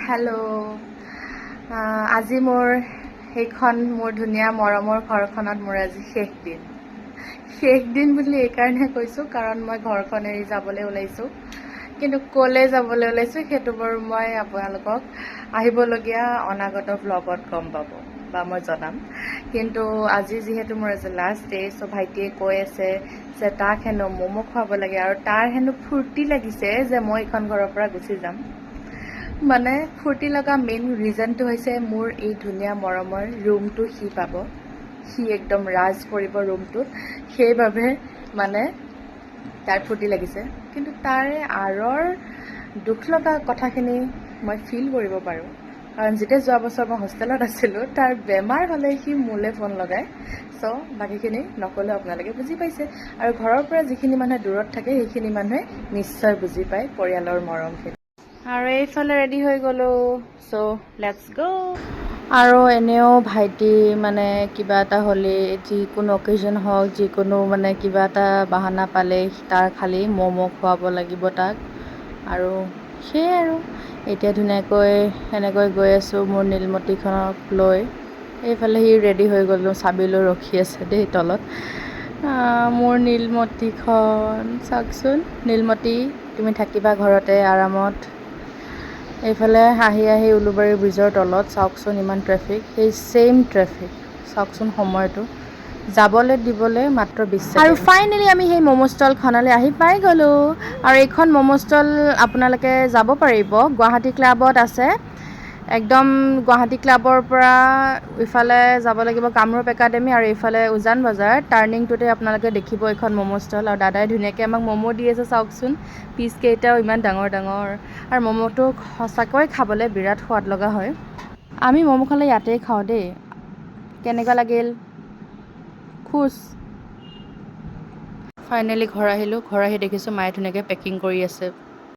Hello', আজি মোৰ সেইখন মোৰ ধুনীয়া মৰমৰ ঘৰখনত মোৰ আজি শেষ দিন বুলি এইকাৰণে কৈছোঁ কাৰণ মই ঘৰখন এৰি যাবলৈ ওলাইছোঁ। কিন্তু ক'লৈ যাবলৈ ওলাইছোঁ সেইটো বাৰু মই আপোনালোকক আহিবলগীয়া অনাগত ভ্লগত গম পাব বা মই জনাম। কিন্তু আজি যিহেতু মোৰ আজি লাষ্ট ডে, চ' ভাইটিয়ে কৈ আছে যে তাক হেনো ম'ম' খুৱাব লাগে আৰু তাৰ হেনো ফূৰ্তি লাগিছে যে মই এইখন ঘৰৰ পৰা গুচি যাম। মানে ফূৰ্তি লগা মেইন ৰিজনটো হৈছে মোৰ এই ধুনীয়া মৰমৰ ৰুমটো সি পাব, সি একদম ৰাজ কৰিব ৰুমটোত, সেইবাবে মানে তাৰ ফূৰ্তি লাগিছে। কিন্তু তাৰে আঁৰৰ দুখ লগা কথাখিনি মই ফিল কৰিব পাৰোঁ, কাৰণ যেতিয়া যোৱা বছৰ মই হোষ্টেলত আছিলোঁ তাৰ বেমাৰ হ'লে সি মোলৈ ফোন লগায়। চ' বাকীখিনি নক'লেও আপোনালোকে বুজি পাইছে, আৰু ঘৰৰ পৰা যিখিনি মানুহে দূৰত থাকে সেইখিনি মানুহে নিশ্চয় বুজি পায় পৰিয়ালৰ মৰমখিনি। আৰু এইফালে ৰেডি হৈ গ'লোঁ, চ' লেটছ গ'। আৰু এনেও ভাইটি মানে কিবা এটা হ'লে, যিকোনো অকেজন হওক, যিকোনো মানে কিবা এটা বাহানা পালে তাৰ খালি ম'ম' খুৱাব লাগিব তাক। আৰু সেয়াই আৰু এতিয়া ধুনীয়াকৈ এনেকৈ গৈ আছোঁ মোৰ নীলমতিখনক লৈ। এইফালে সি ৰেডি হৈ গ'লোঁ, চাবি লৈ ৰখি আছে দেই তলত। মোৰ নীলমতিখন চাওকচোন, নীলমতি তুমি থাকিবা ঘৰতে আৰামত। এইফালে আহি উলুবাৰী ব্ৰিজৰ তলত চাওকচোন ইমান ট্ৰেফিক, সেই ছেইম ট্ৰেফিক চাওকচোন, সময়টো যাবলৈ দিবলৈ মাত্ৰ 20 ছেকেণ্ড। আৰু ফাইনেলি আমি সেই ম'ম' ষ্টলখনলৈ আহি পাই গ'লোঁ। আৰু এইখন ম'ম' ষ্টল আপোনালোকে যাব পাৰিব, গুৱাহাটী ক্লাবত আছে। একদম গুৱাহাটী ক্লাবৰ পৰা ইফালে যাব লাগিব কামৰূপ একাডেমি, আৰু এইফালে উজান বজাৰ টাৰ্ণিংটোতে আপোনালোকে দেখিব এইখন ম'ম' ষ্টল। আৰু দাদাই ধুনীয়াকৈ আমাক ম'ম' দি আছে চাওকচোন, পিচকেইটাও ইমান ডাঙৰ ডাঙৰ, আৰু ম'ম'টো সঁচাকৈ খাবলৈ বিৰাট সোৱাদ লগা হয়। আমি ম'ম' খালে ইয়াতেই খাওঁ দেই। কেনেকুৱা লাগিল? খুচ। ফাইনেলি ঘৰ আহিলোঁ, ঘৰ আহি দেখিছোঁ মায়ে ধুনীয়াকৈ পেকিং কৰি আছে